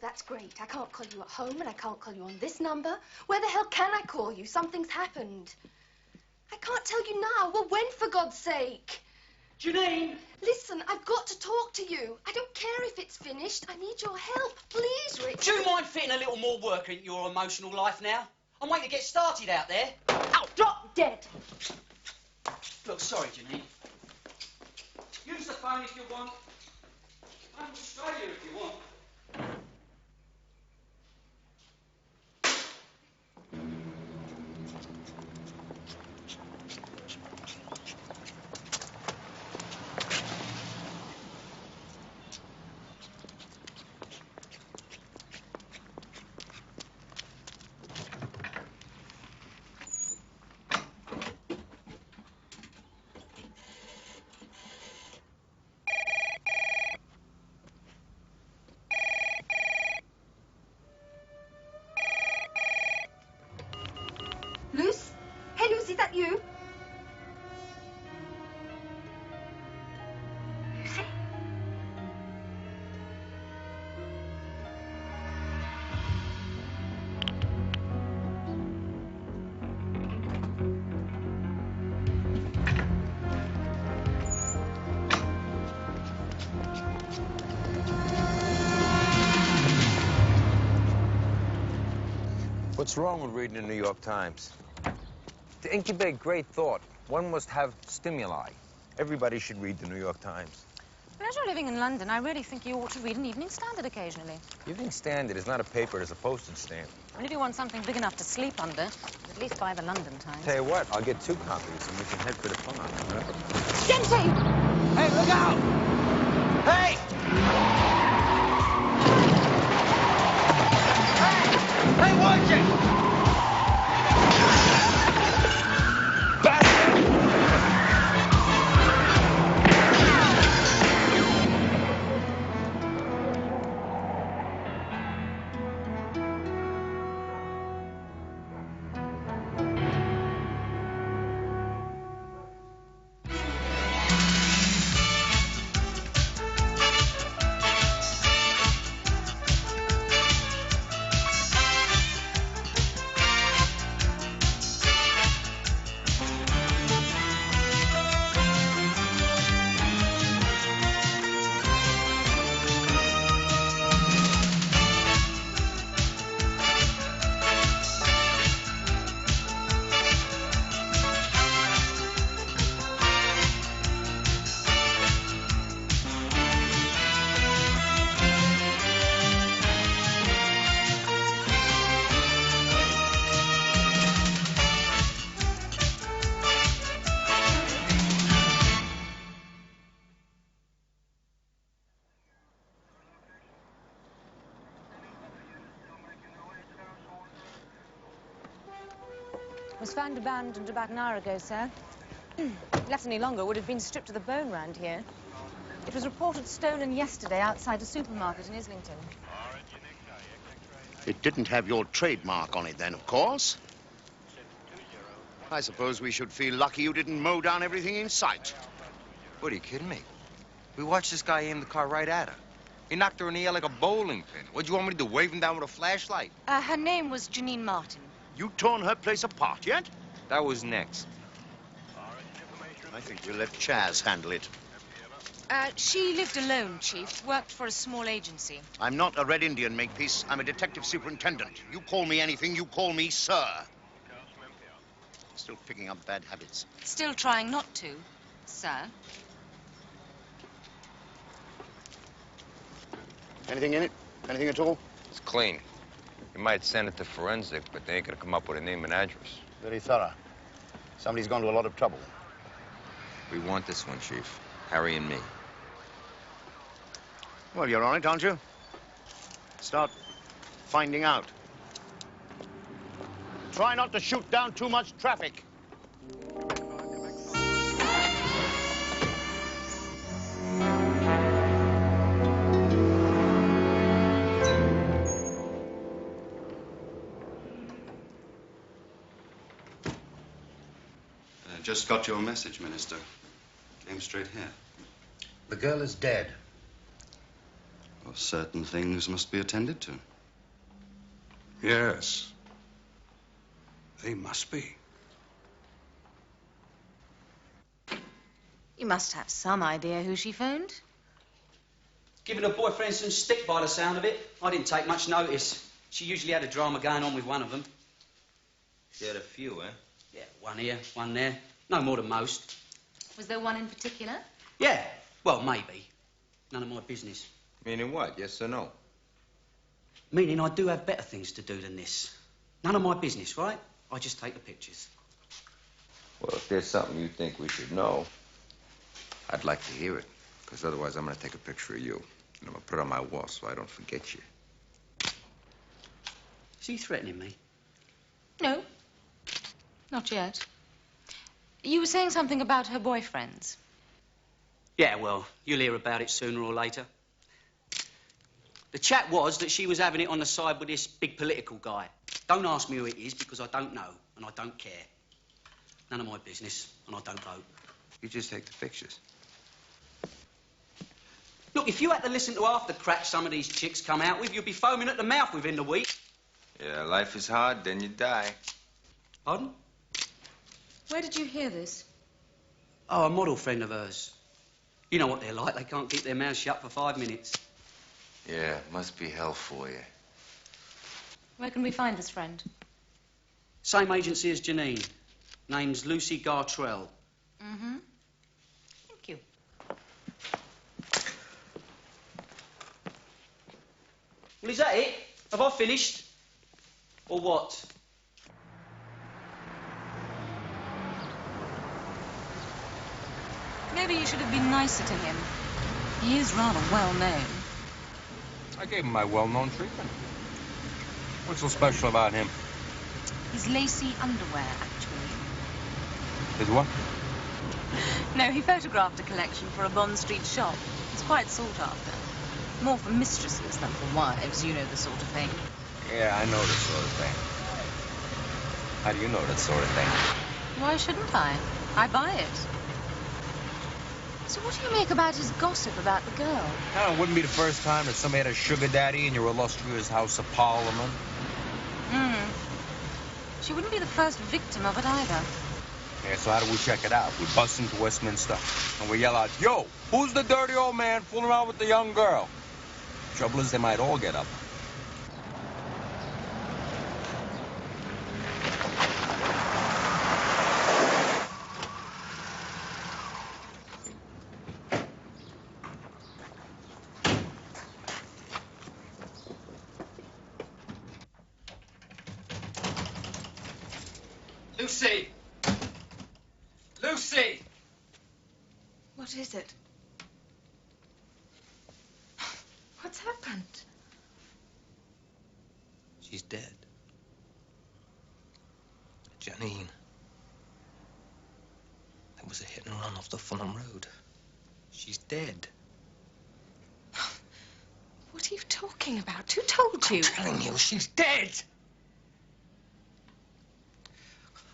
That's great. I can't call you at home and I can't call you on this number. Where the hell can I call you? Something's happened. I can't tell you now. Well, when, for God's sake? Janine! Listen, I've got to talk to you. I don't care if it's finished. I need your help. Please, Richard. Do you mind fitting a little more work into your emotional life now? I'm waiting to get started out there. Ow! Drop dead. Look, sorry, Janine. Use the phone if you want. I'm Australia if you want. Luce? Hey, Luce, is that you? Lucy? What's wrong with reading the New York Times? To incubate great thought, one must have stimuli. Everybody should read the New York Times. But as you're living in London, I really think you ought to read an Evening Standard occasionally. Evening Standard is not a paper, it is a postage stamp. And if you want something big enough to sleep under, at least buy the London Times. Tell you what, I'll get 2 copies and we can head for the farm. Dempsey! Hey, look out! Hey! Hey, watch it! Was found abandoned about an hour ago, sir. Left any longer, would have been stripped to the bone round here. It was reported stolen yesterday outside a supermarket in Islington. It didn't have your trademark on it then, of course. I suppose we should feel lucky you didn't mow down everything in sight. What, are you kidding me? We watched this guy aim the car right at her. He knocked her in the air like a bowling pin. What'd you want me to do, wave him down with a flashlight? Her name was Janine Martin. You torn her place apart yet? That was next. I think we'll let Chaz handle it. She lived alone, Chief. Worked for a small agency. I'm not a Red Indian, Makepeace. I'm a detective superintendent. You call me anything, you call me sir. Still picking up bad habits. Still trying not to, sir. Anything in it? Anything at all? It's clean. You might send it to forensic, but they ain't gonna come up with a name and address. Very thorough. Somebody's gone to a lot of trouble. We want this one, Chief. Harry and me. Well, you're on it, aren't you? Start finding out. Try not to shoot down too much traffic. Just got your message, Minister. Came straight here. The girl is dead. Well, certain things must be attended to. Yes. They must be. You must have some idea who she phoned. Giving her boyfriend some stick by the sound of it. I didn't take much notice. She usually had a drama going on with one of them. She had a few, eh? Yeah, one here, one there. No more than most. Was there one in particular? Yeah, well, maybe. None of my business. Meaning what? Yes or no? Meaning I do have better things to do than this. None of my business, right? I just take the pictures. Well, if there's something you think we should know, I'd like to hear it. Because otherwise I'm going to take a picture of you. And I'm going to put it on my wall so I don't forget you. Is he threatening me? No. Not yet. You were saying something about her boyfriends. Yeah, well, you'll hear about it sooner or later. The chat was that she was having it on the side with this big political guy. Don't ask me who it is, because I don't know, and I don't care. None of my business, and I don't vote. You just take the pictures. Look, if you had to listen to half the crap some of these chicks come out with, you'd be foaming at the mouth within the week. Yeah, life is hard, then you die. Pardon? Where did you hear this? Oh, a model friend of hers. You know what they're like. They can't keep their mouths shut for 5 minutes. Yeah, must be hell for you. Where can we find this friend? Same agency as Janine. Name's Lucy Gartrell. Mm-hmm. Thank you. Well, is that it? Have I finished? Or what? Maybe you should have been nicer to him. He is rather well known. I gave him my well-known treatment. What's so special about him? His lacy underwear, actually. His what? No, he photographed a collection for a Bond Street shop. It's quite sought after. More for mistresses than for wives, you know the sort of thing. Yeah, I know that sort of thing. How do you know that sort of thing? Why shouldn't I? I buy it. So what do you make about his gossip about the girl? No, it wouldn't be the first time that somebody had a sugar daddy in your illustrious House of Parliament. She wouldn't be the first victim of it either. Yeah, so how do we check it out? We bust into Westminster and we yell out, "Yo, who's the dirty old man fooling around with the young girl?" Trouble is, they might all get up. Lucy! Lucy! What is it? What's happened? She's dead. Janine. There was a hit and run off the Fulham Road. She's dead. What are you talking about? Who told you? I'm telling you, she's dead!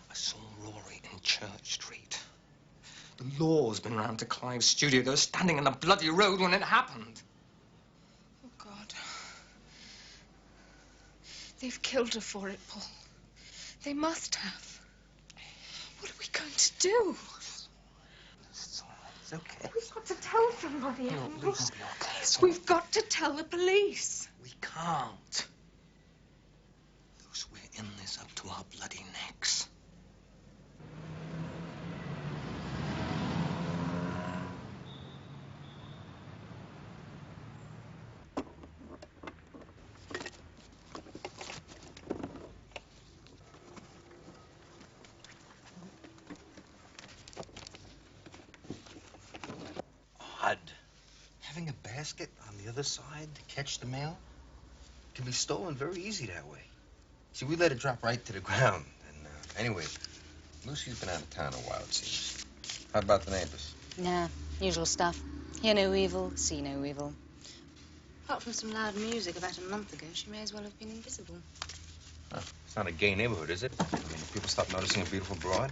I saw Rory in Church Street. The law's been round to Clive's studio. They were standing in the bloody road when it happened. Oh, God. They've killed her for it, Paul. They must have. What are we going to do? It's all right. It's okay. We've got to tell somebody. No, haven't we we? can be okay. It's all We've got to tell the police. We can't. Luce, we're in this up to our bloody necks. Odd. Having a basket on the other side to catch the mail can be stolen very easy that way. See, we let it drop right to the ground. And anyway, Lucy's been out of town a while, it seems. How about the neighbors? Nah, usual stuff. Hear no evil, see no evil. Apart from some loud music about a month ago, she may as well have been invisible. It's not a gay neighborhood, is it? I mean, do people stop noticing a beautiful broad?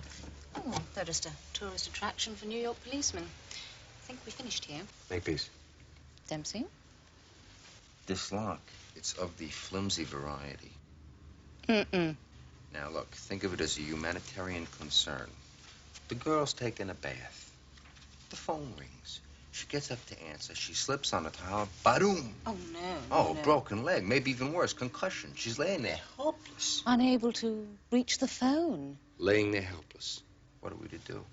Oh, they're just a tourist attraction for New York policemen. I think we finished here. Makepeace. Dempsey? This lock, it's of the flimsy variety. Mm-mm. Now, look, think of it as a humanitarian concern. The girl's taking a bath. The phone rings. She gets up to answer. She slips on the towel. Ba-doom. Oh, no. Oh, no. broken leg. Maybe even worse, concussion. She's laying there helpless. Unable to reach the phone. Laying there helpless. What are we to do?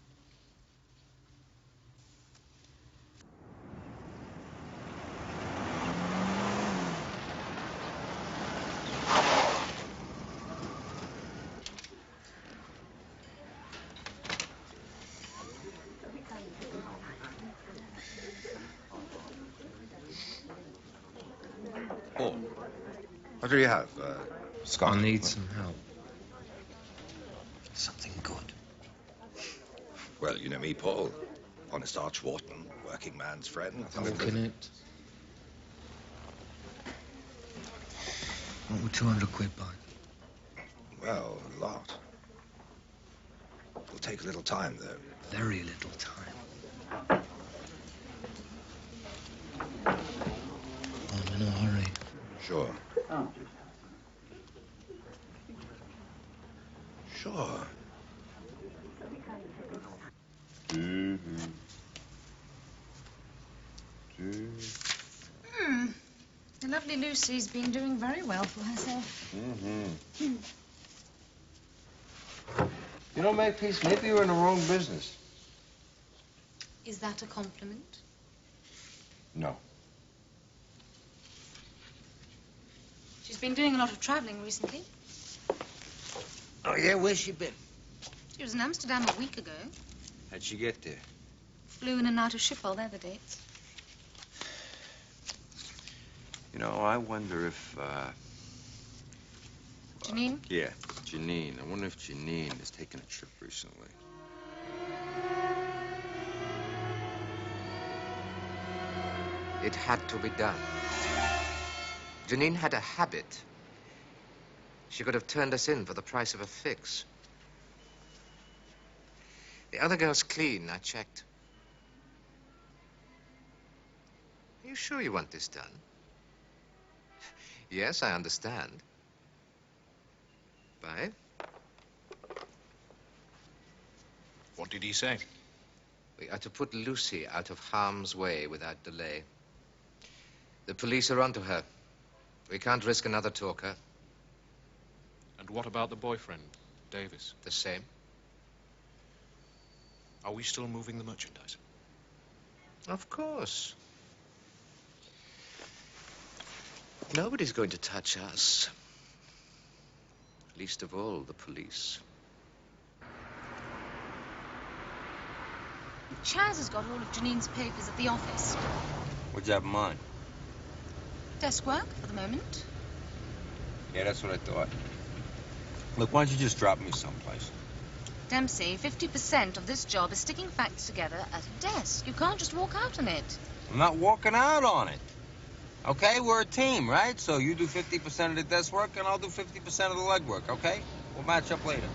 Paul, what do you have? Scotch? I need some help. Something good. Well, you know me, Paul. Honest Archwarden, working man's friend. Look in it. What would 200 quid buy? Well, a lot. It'll take a little time, though. Very little time. I'm in a hurry. Sure. Sure. The lovely Lucy's been doing very well for herself. You know, Makepeace, maybe you're in the wrong business. Is that a compliment? No. She's been doing a lot of traveling recently. Oh, yeah? Where's she been? She was in Amsterdam a week ago. How'd she get there? Flew in and out of Schiphol, they're the dates. You know, I wonder if, Janine? Yeah, Janine. I wonder if Janine has taken a trip recently. It had to be done. Janine had a habit. She could have turned us in for the price of a fix. The other girl's clean, I checked. Are you sure you want this done? Yes, I understand. Bye. What did he say? We are to put Lucy out of harm's way without delay. The police are onto her. We can't risk another talker. And what about the boyfriend, Davis? The same. Are we still moving the merchandise? Of course. Nobody's going to touch us. Least of all, the police. Chaz has got all of Janine's papers at the office. What'd you have in mind? Desk work for the moment. Yeah, that's what I thought. Look, why don't you just drop me someplace? Dempsey, 50% of this job is sticking facts together at a desk. You can't just walk out on it. I'm not walking out on it. Okay, we're a team, right? So you do 50% of the desk work, and I'll do 50% of the leg work, okay? We'll match up later.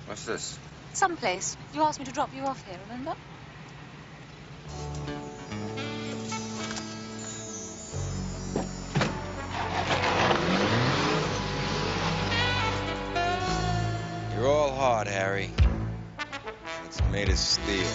What's this? Someplace. You asked me to drop you off here, remember? You're all hard, Harry. It's made of steel.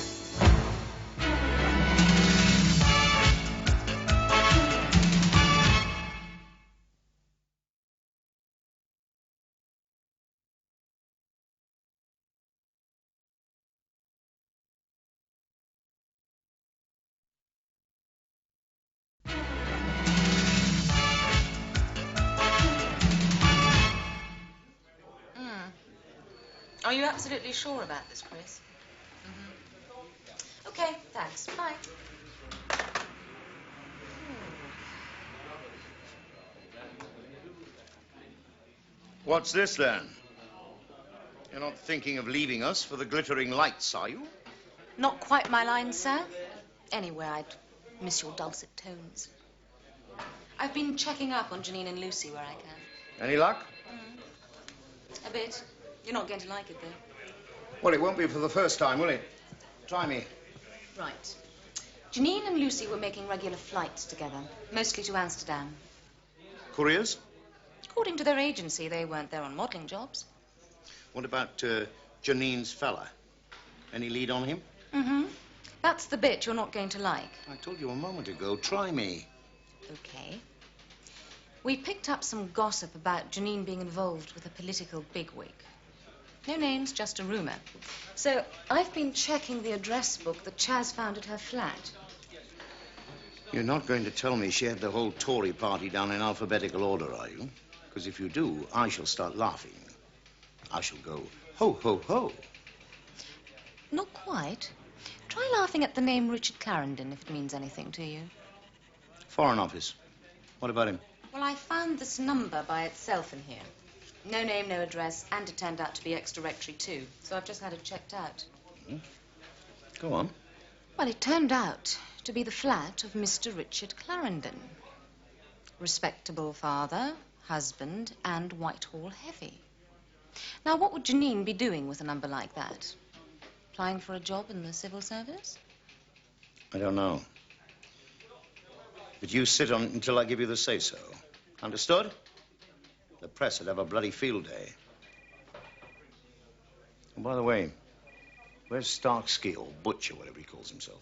Are you absolutely sure about this, Chris? Mm-hmm. Okay, thanks. Bye. What's this, then? You're not thinking of leaving us for the glittering lights, are you? Not quite my line, sir. Anyway, I'd miss your dulcet tones. I've been checking up on Janine and Lucy where I can. Any luck? A bit. You're not going to like it, though. Well, it won't be for the first time, will it? Try me. Right. Janine and Lucy were making regular flights together, mostly to Amsterdam. Couriers? According to their agency, they weren't there on modeling jobs. What about Janine's fella? Any lead on him? Mm-hmm. That's the bit you're not going to like. I told you a moment ago, try me. Okay. We picked up some gossip about Janine being involved with a political bigwig. No names, just a rumor. So I've been checking the address book that Chaz found at her flat. You're not going to tell me she had the whole Tory party down in alphabetical order, are you? Because if you do, I shall start laughing. I shall go, ho, ho, ho. Not quite. Try laughing at the name Richard Clarendon, if it means anything to you. Foreign Office. What about him? Well, I found this number by itself in here. No name, no address, and it turned out to be ex-directory too. So I've just had it checked out. Go on. Well, it turned out to be the flat of Mr. Richard Clarendon. Respectable father, husband, and Whitehall heavy. Now, what would Janine be doing with a number like that? Applying for a job in the civil service? I don't know. But you sit on it until I give you the say-so. Understood? The press would have a bloody field day. And by the way, where's Starksky, or Butcher, whatever he calls himself?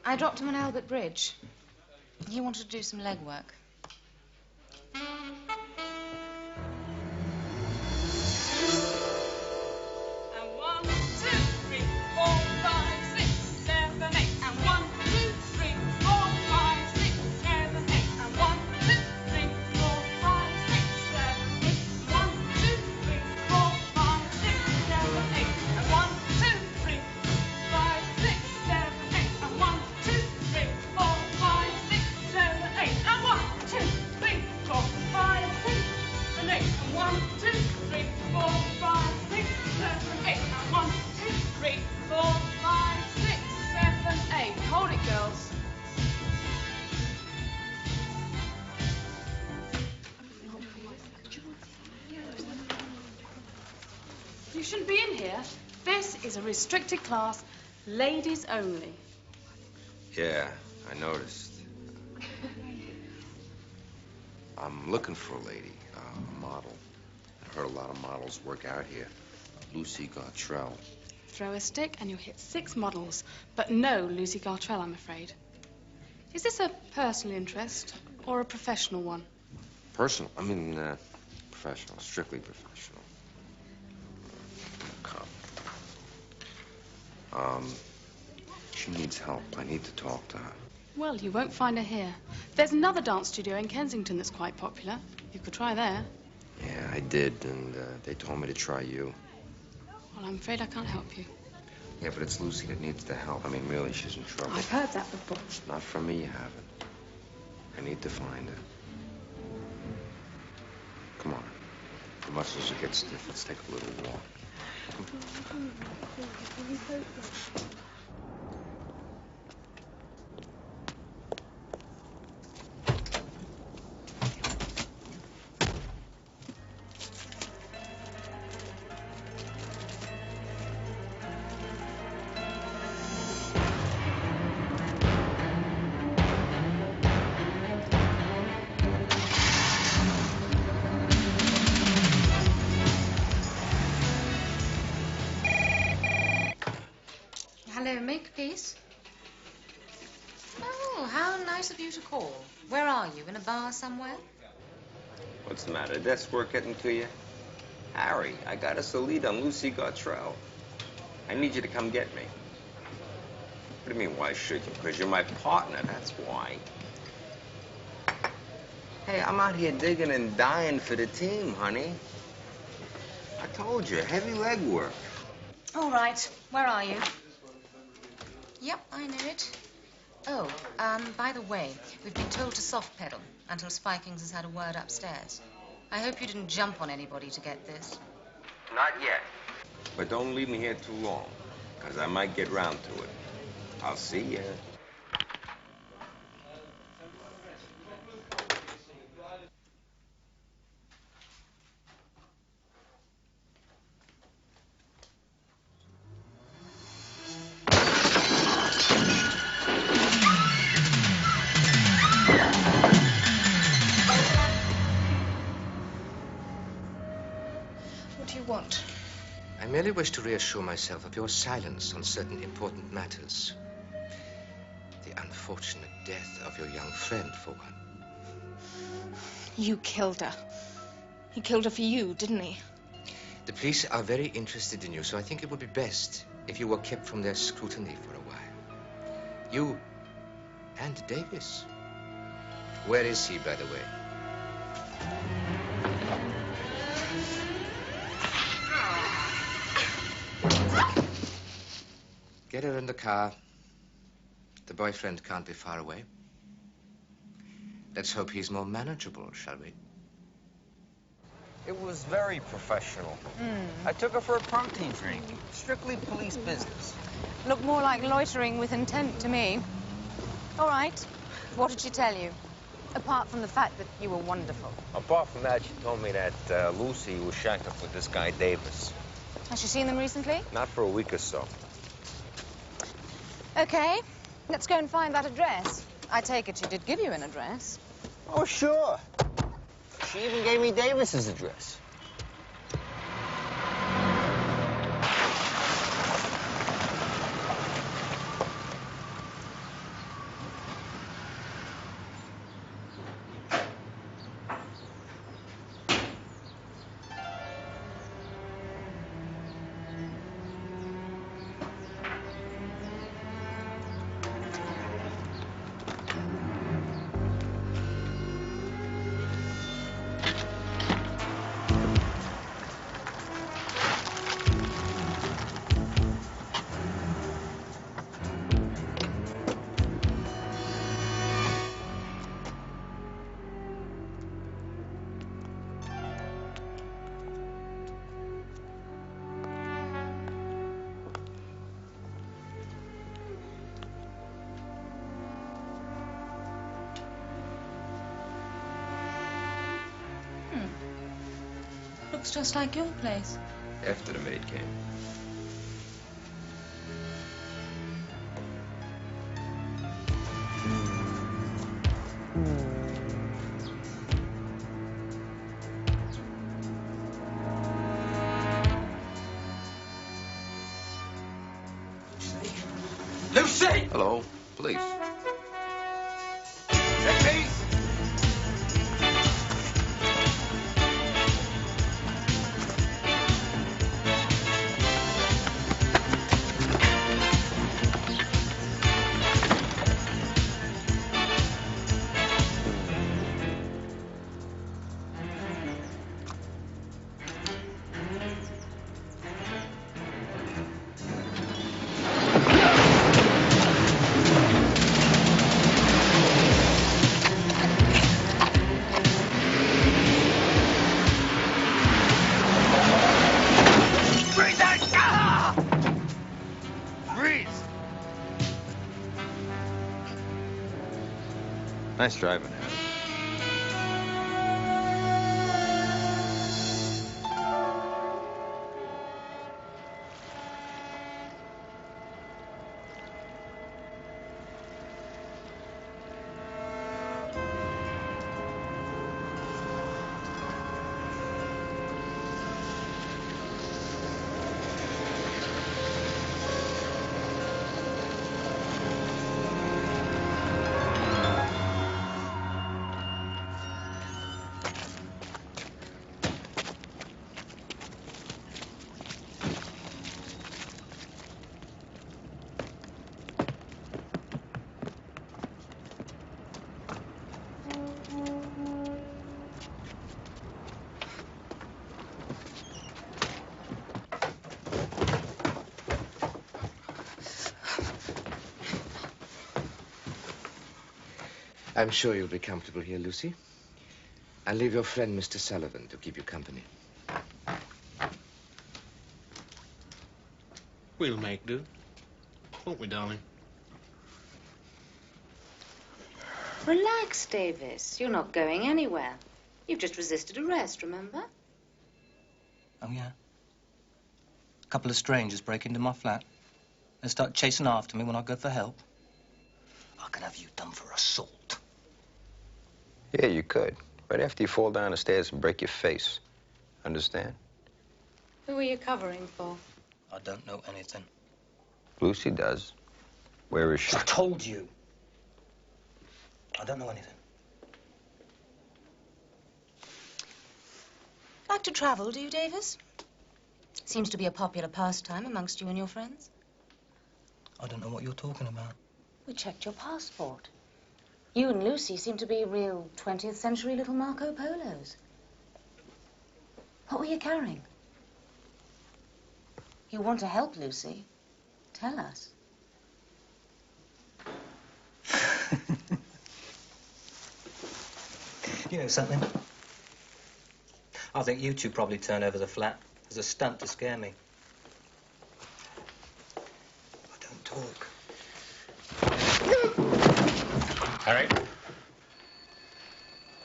I dropped him on Albert Bridge. He wanted to do some legwork. You shouldn't be in here. This is a restricted class, ladies only. Yeah, I noticed. I'm looking for a lady, a model. I heard a lot of models work out here. Lucy Gartrell. Throw a stick and you'll hit 6 models, but no Lucy Gartrell, I'm afraid. Is this a personal interest or a professional one? Personal, professional, strictly professional. She needs help. I need to talk to her. Well, you won't find her here. There's another dance studio in Kensington that's quite popular. You could try there. Yeah, I did, and they told me to try you. Well, I'm afraid I can't help you. Yeah, but it's Lucy that needs the help. Really, she's in trouble. I've heard that before. Not from me, you haven't. I need to find her. Come on. The muscles will get stiff. Let's take a little walk. Hello, Makepeace. Oh, how nice of you to call. Where are you? In a bar somewhere? What's the matter? Desk work getting to you? Harry, I got us a lead on Lucy Gartrell. I need you to come get me. What do you mean, why should you? Because you're my partner, that's why. Hey, I'm out here digging and dying for the team, honey. I told you, heavy leg work. All right. Where are you? Yep, I know it. Oh, by the way, we've been told to soft pedal until Spikings has had a word upstairs. I hope you didn't jump on anybody to get this. Not yet. But don't leave me here too long, because I might get round to it. I'll see ya. merely wish to reassure myself of your silence on certain important matters. The unfortunate death of your young friend, for one. You killed her. He killed her for you, didn't he? The police are very interested in you, so I think it would be best if you were kept from their scrutiny for a while. You and Davis. Where is he, by the way? Get her in the car. The boyfriend can't be far away. Let's hope he's more manageable, shall we? It was very professional. I took her for a protein drink. Strictly police business. Looked more like loitering with intent to me. All right. What did she tell you? Apart from the fact that you were wonderful. Apart from that, she told me that Lucy was shacked up with this guy, Davis. Has she seen them recently? Not for a week or so. Okay. Let's go and find that address. I take it she did give you an address. Oh, sure. She even gave me Davis's address. Looks just like your place. After the maid came. Lucy! Hello, police. Makepeace! Nice driving, Harry. I'm sure you'll be comfortable here, Lucy. I'll leave your friend, Mr. Sullivan, to keep you company. We'll make do. Won't we, darling? Relax, Davis. You're not going anywhere. You've just resisted arrest, remember? Oh, yeah? A couple of strangers break into my flat. They start chasing after me when I go for help. I can have you done for assault. Yeah, you could. Right after you fall down the stairs and break your face. Understand? Who are you covering for? I don't know anything. Lucy does. Where is she? I told you. I don't know anything. Like to travel, do you, Davis? Seems to be a popular pastime amongst you and your friends. I don't know what you're talking about. We checked your passport. You and Lucy seem to be real 20th century little Marco Polos. What were you carrying? You want to help Lucy? Tell us. You know something? I think you two probably turned over the flat as a stunt to scare me. I don't talk. Harry?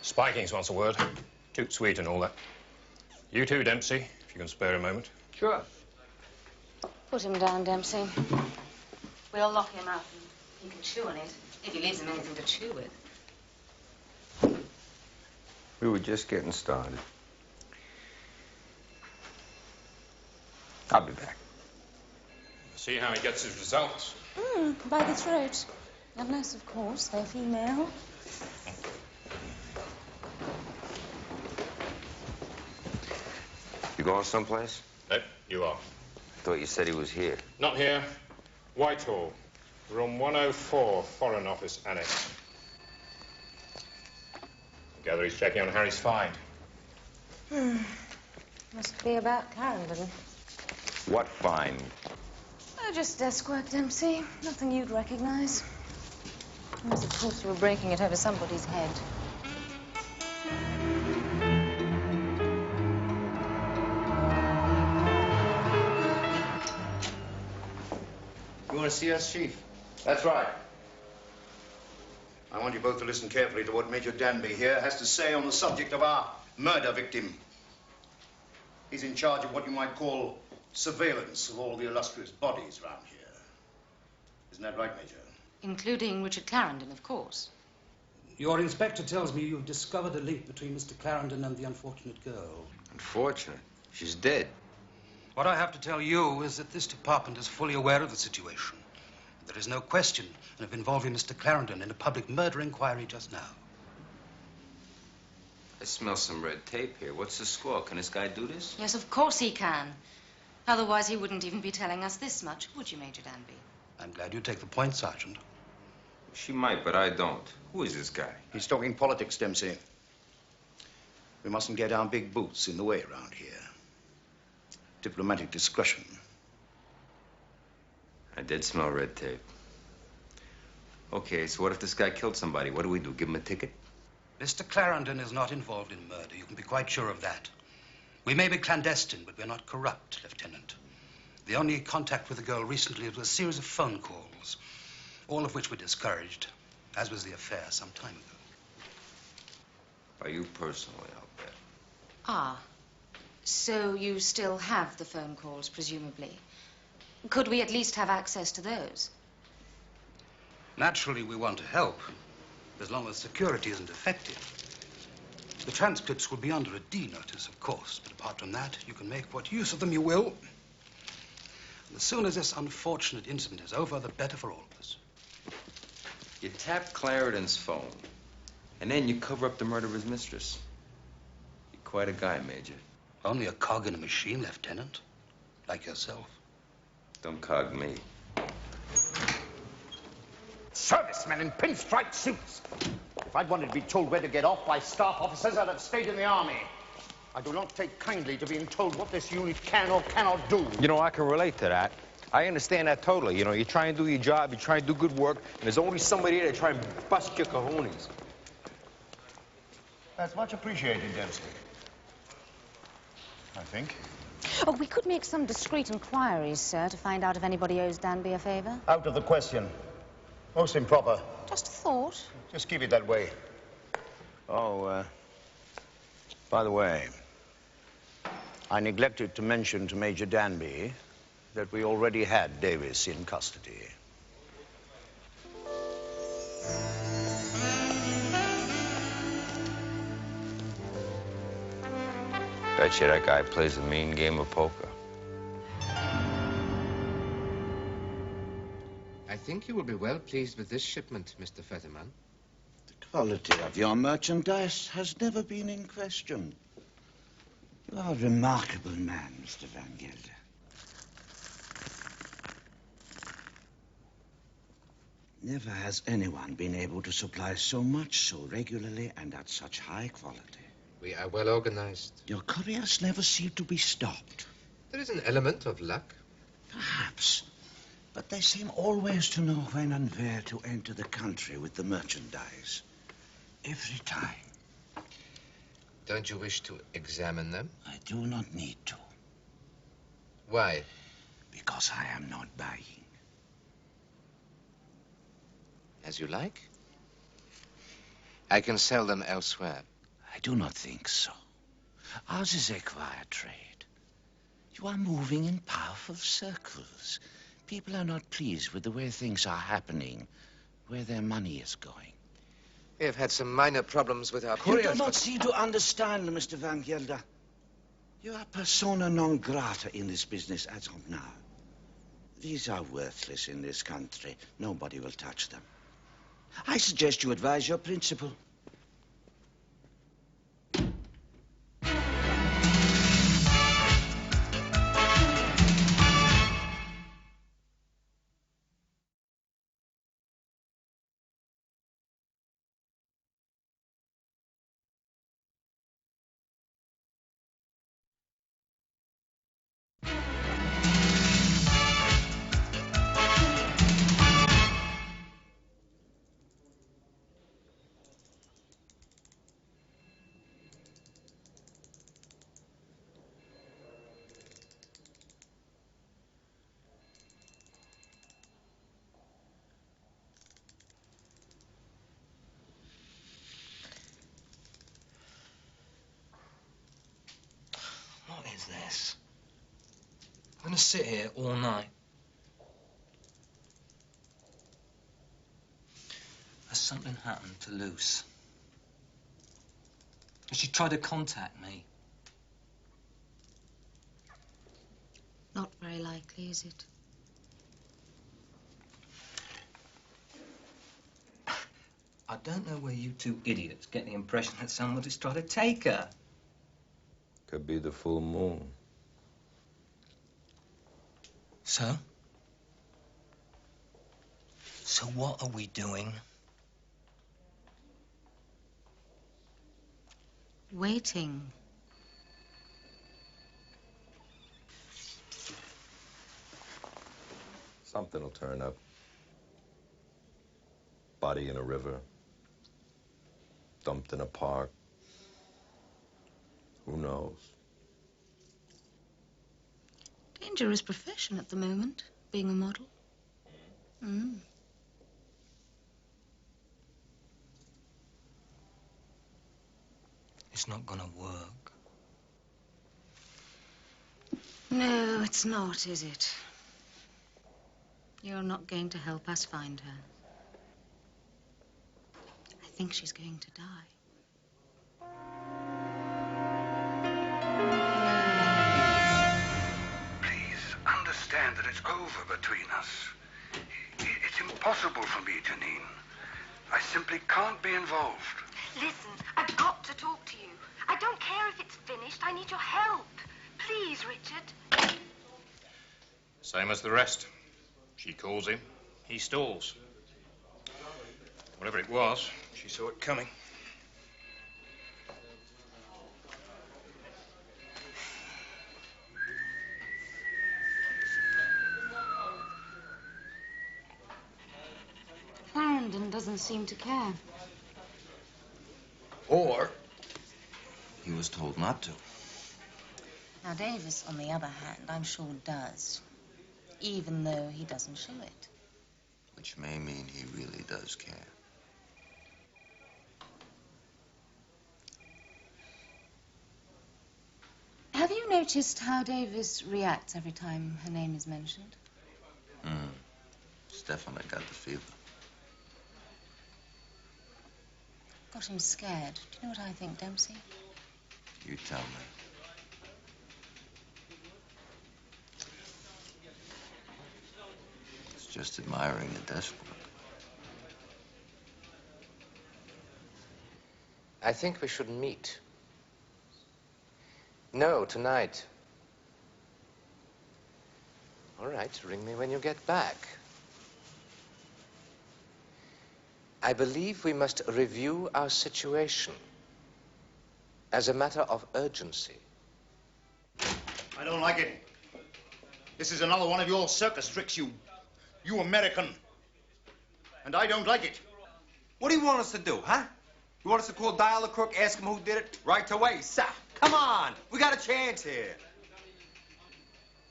Spy Kings wants a word. Toot sweet and all that. You too, Dempsey, if you can spare a moment. Sure. Put him down, Dempsey. We'll lock him up and he can chew on it, if he leaves him anything to chew with. We were just getting started. I'll be back. See how he gets his results. By the throat. Unless, of course, they're female. You going someplace? Nope, you are. I thought you said he was here. Not here. Whitehall. Room 104, Foreign Office Annex. I gather he's checking on Harry's find. Must be about Clarendon. What find? Oh, just desk work, Dempsey. Nothing you'd recognize. Unless, of course, you were breaking it over somebody's head. You want to see us, Chief? That's right. I want you both to listen carefully to what Major Danby here has to say on the subject of our murder victim. He's in charge of what you might call surveillance of all the illustrious bodies around here. Isn't that right, Major? Including Richard Clarendon, of course. Your inspector tells me you've discovered a link between Mr. Clarendon and the unfortunate girl. Unfortunate. She's dead. What I have to tell you is that this department is fully aware of the situation. There is no question of involving Mr. Clarendon in a public murder inquiry just now. I smell some red tape here. What's the score? Can this guy do this? Yes, of course he can. Otherwise, he wouldn't even be telling us this much, would you, Major Danby? I'm glad you take the point, Sergeant. She might, but I don't. Who is this guy? He's talking politics, Dempsey. We mustn't get our big boots in the way around here. Diplomatic discretion. I did smell red tape. Okay, so what if this guy killed somebody? What do we do? Give him a ticket? Mr. Clarendon is not involved in murder. You can be quite sure of that. We may be clandestine, but we're not corrupt, Lieutenant. The only contact with the girl recently was a series of phone calls, all of which were discouraged, as was the affair some time ago. By you personally, I'll bet. Ah, so you still have the phone calls, presumably. Could we at least have access to those? Naturally, we want to help, as long as security isn't effective. The transcripts will be under a D notice, of course, but apart from that, you can make what use of them you will. And as soon as this unfortunate incident is over, the better for all of us. You tap Clarendon's phone, and then you cover up the murder of his mistress. You're quite a guy, Major. Only a cog in a machine, Lieutenant. Like yourself. Don't cog me. Servicemen in pinstripe suits. If I'd wanted to be told where to get off by staff officers, I'd have stayed in the army. I do not take kindly to being told what this unit can or cannot do. You know, I can relate to that. I understand that totally. You know, you try and do your job, you try and do good work, and there's always somebody there to try and bust your cojones. That's much appreciated, Dempsey. I think. Oh, we could make some discreet inquiries, sir, to find out if anybody owes Danby a favor. Out of the question. Most improper. Just a thought. Just keep it that way. Oh, by the way, I neglected to mention to Major Danby that we already had Davis in custody. Bet you that guy plays a mean game of poker. I think you will be well pleased with this shipment, Mr. Featherman. The quality of your merchandise has never been in question. You are a remarkable man, Mr. Van Gelder. Never has anyone been able to supply so much, so regularly, and at such high quality. We are well organized. Your couriers never seem to be stopped. There is an element of luck. Perhaps. But they seem always to know when and where to enter the country with the merchandise. Every time. Don't you wish to examine them? I do not need to. Why? Because I am not buying. As you like. I can sell them elsewhere. I do not think so. Ours is a quiet trade. You are moving in powerful circles. People are not pleased with the way things are happening, where their money is going. We have had some minor problems with our You couriers. do not seem to understand, Mr. Van Gelder. You are persona non grata in this business as of now. These are worthless in this country. Nobody will touch them. I suggest you advise your principal. What is this? I'm going to sit here all night. Has something happened to Luce? Has she tried to contact me? Not very likely, is it? I don't know where you two idiots get the impression that somebody's trying to take her. Could be the full moon. So? So what are we doing? Waiting. Something will turn up. Body in a river. Dumped in a park. Who knows? Dangerous profession at the moment, being a model. Mm. It's not gonna work. No, it's not, is it? You're not going to help us find her. I think she's going to die. Please understand that it's over between us. It's impossible for me, Janine. I simply can't be involved. Listen, I've got to talk to you. I don't care if it's finished. I need your help. Please, Richard. Same as the rest. She calls him, he stalls. Whatever it was, she saw it coming. Clarendon doesn't seem to care. Or he was told not to. Now, Davis, on the other hand, I'm sure does, even though he doesn't show it. Which may mean he really does care. Have you noticed how Davis reacts every time her name is mentioned? Stefan, I got the fever. Got him scared. Do you know what I think, Dempsey? You tell me. It's just admiring the desk work. I think we should meet. No, tonight. All right, ring me when you get back. I believe we must review our situation as a matter of urgency. I don't like it. This is another one of your circus tricks, you American. And I don't like it. What do you want us to do, huh? You want us to call Dial the Crook, ask him who did it? Right away, sir. Come on. We got a chance here.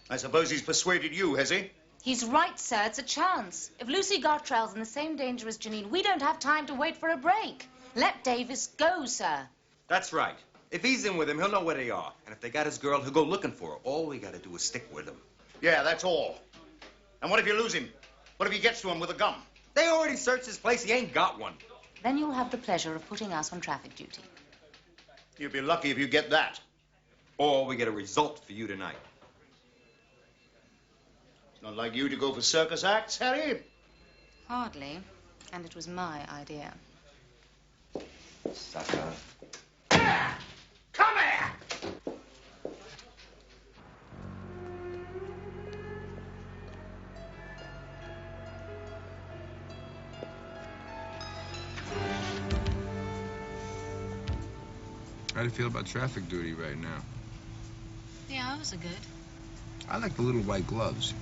I suppose he's persuaded you, has he? He's right, sir. It's a chance. If Lucy Gartrell's in the same danger as Janine, we don't have time to wait for a break. Let Davis go, sir. That's right. If he's in with him, he'll know where they are. And if they got his girl, he'll go looking for her. All we got to do is stick with him. Yeah, that's all. And what if you lose him? What if he gets to him with a gun? They already searched his place. He ain't got one. Then you'll have the pleasure of putting us on traffic duty. You'll be lucky if you get that. Or we get a result for you tonight. It's not like you to go for circus acts, Harry. Hardly. And it was my idea. Sucker. Come here! How do you feel about traffic duty right now? The hours are good. I like the little white gloves.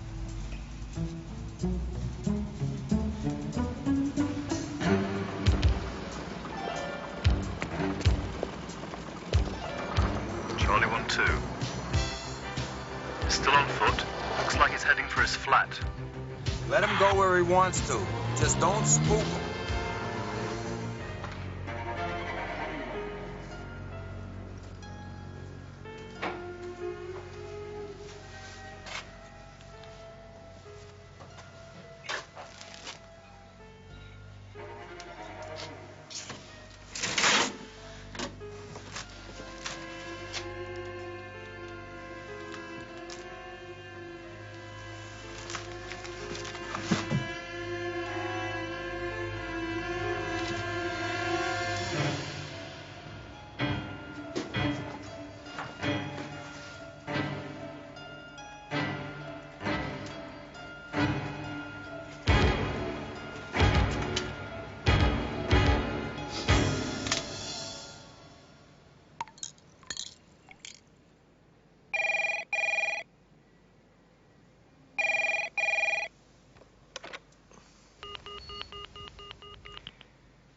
Charlie 1-2. Still on foot. Looks like he's heading for his flat. Let him go where he wants to. Just don't spook him.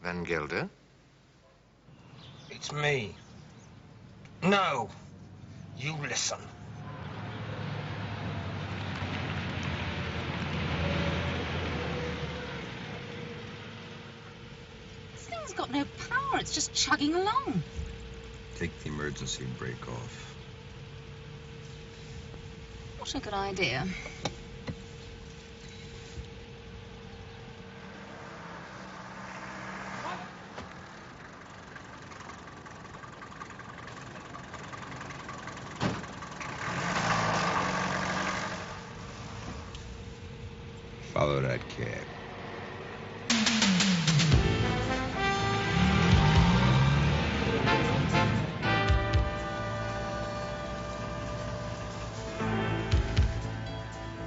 Van Gelder? It's me. No. You listen. This thing's got no power. It's just chugging along. Take the emergency brake off. What a good idea. Follow that cab.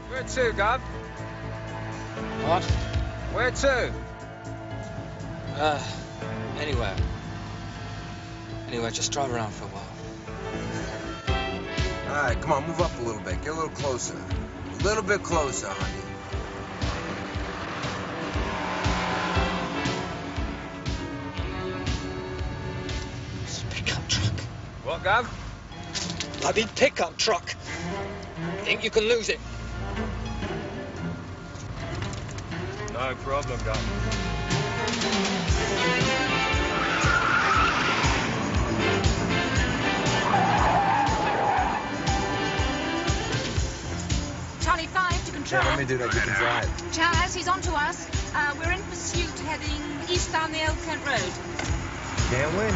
Where to, Gov? What? Where to? Anywhere. Anywhere, just drive around for a while. All right, come on, move up a little bit. Get a little closer. A little bit closer, honey. It's a pickup truck. What, Gov? Bloody pickup truck. Think you can lose it? No problem, Gov. Charlie 5 to control. Yeah, let me do that. You can drive. Chaz, he's on to us. We're in pursuit heading east down the Old Kent Road. Can't win.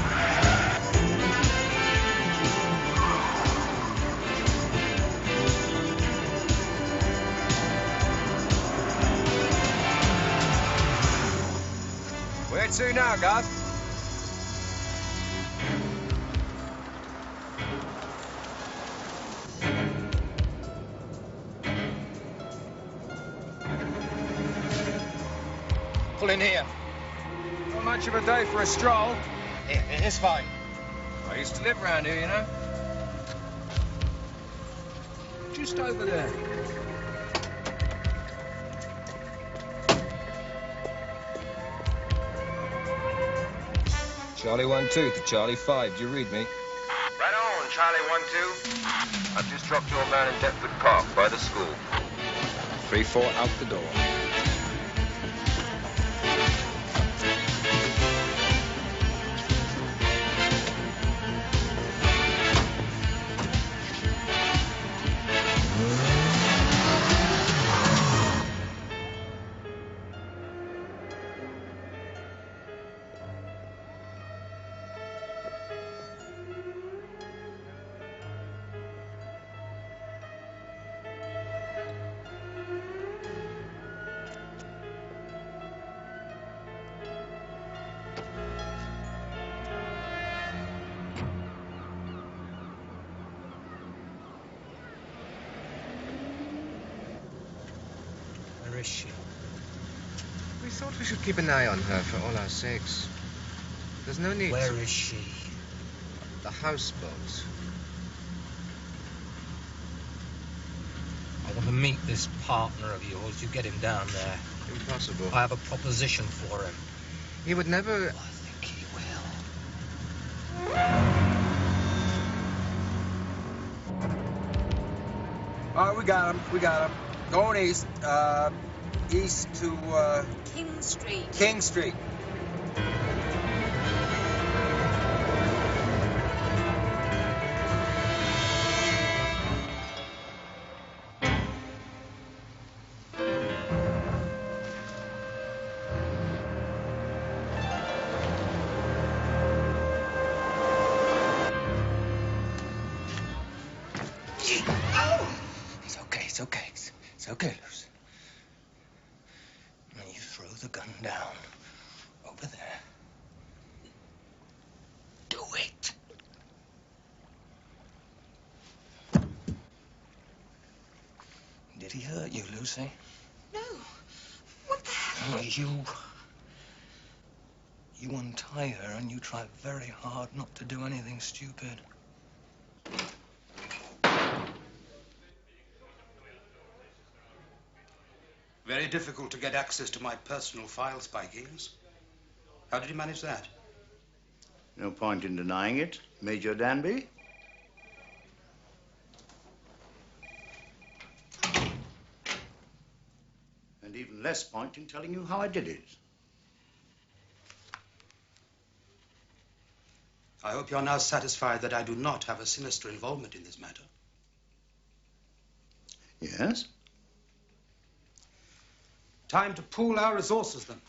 Where to now, guard? Pull in here. Not much of a day for a stroll. Here, it's fine. I used to live around here, you know. Just over there. Charlie 1-2 to Charlie 5. Do you read me? Right on, Charlie 1-2. I've just dropped your man in Deptford Park by the school. 3-4 out the door. Where is she? We thought we should keep an eye on her for all our sakes. There's no need. Where is she? The houseboat. I want to meet this partner of yours. You get him down there. Impossible. I have a proposition for him. He would never... I think he will. All right, we got him. We got him. Going east. East to, King Street. King Street. It's okay, it's okay. It's okay, Luce. Now you throw the gun down. Over there. Do it. Did he hurt you, Lucy? No. What the hell? Oh, you untie her and you try very hard not to do anything stupid. Very difficult to get access to my personal files by Kings. How did you manage that? No point in denying it, Major Danby. And even less point in telling you how I did it. I hope you're now satisfied that I do not have a sinister involvement in this matter. Yes? Time to pool our resources, then.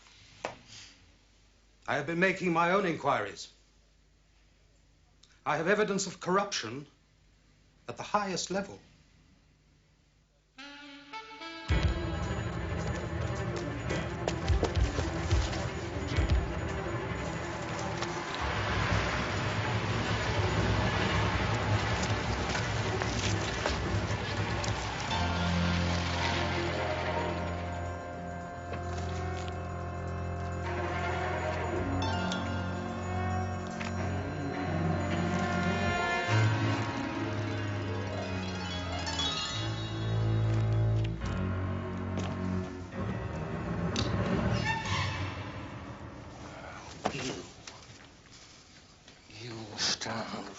I have been making my own inquiries. I have evidence of corruption at the highest level.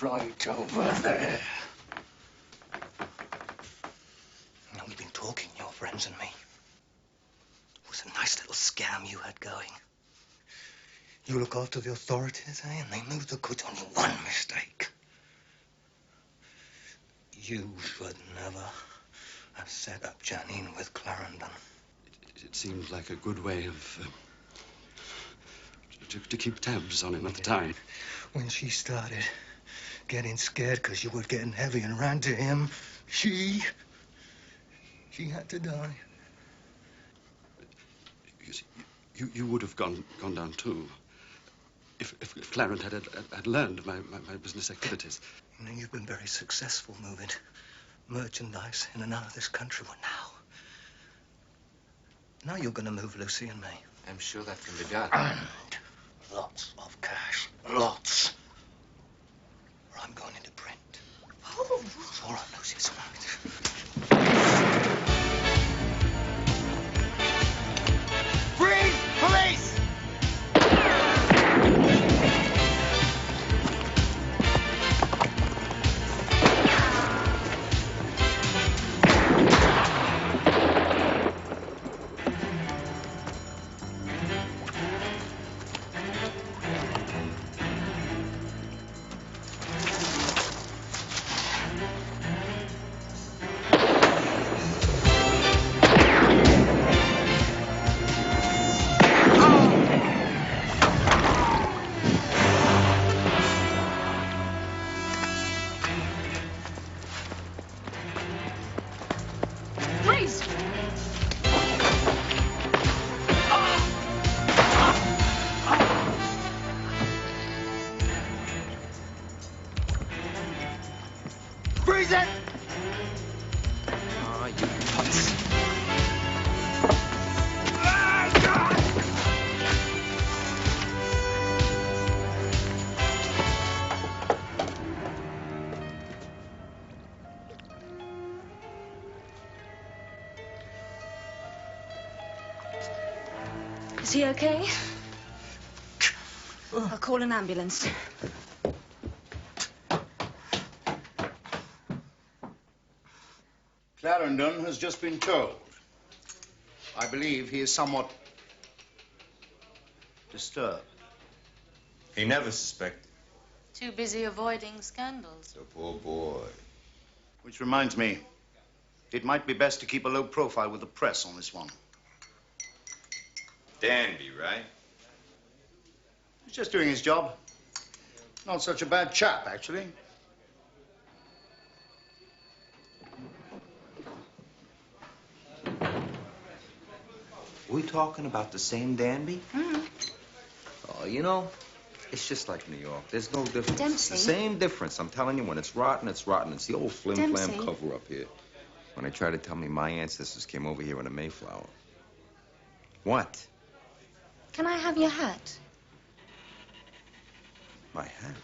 Right over there. Now, we've been talking, your friends and me. It was a nice little scam you had going. You look after the authorities, eh? And they move the goods on you. One mistake. You should never have set up Janine with Clarendon. It seemed like a good way of... to keep tabs on him at the time. When she started getting scared because you were getting heavy and ran to him, she had to die. You would have gone down too. if Clarence had learned of my business activities. You know, you've been very successful moving merchandise in and out of this country. Well, now you're going to move Lucy and me. I'm sure that can be done. And lots of cash. Lots. Or I'm going into print. Oh. It's all right, Lucy. It's all right. Freeze! Police! Is he okay? I'll call an ambulance. Clarendon has just been told. I believe he is somewhat disturbed. He never suspected. Too busy avoiding scandals. The poor boy. Which reminds me, it might be best to keep a low profile with the press on this one. Danby, right? He's just doing his job. Not such a bad chap, actually. We talking about the same Danby? Mm. Oh, you know, it's just like New York. There's no difference. Dempsey. It's the same difference. I'm telling you, when it's rotten, it's rotten. It's the old flim-flam Dempsey. cover up here. When they try to tell me my ancestors came over here in a Mayflower. What? Can I have your hat? My hat?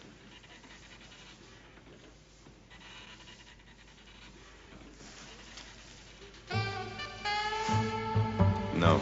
No.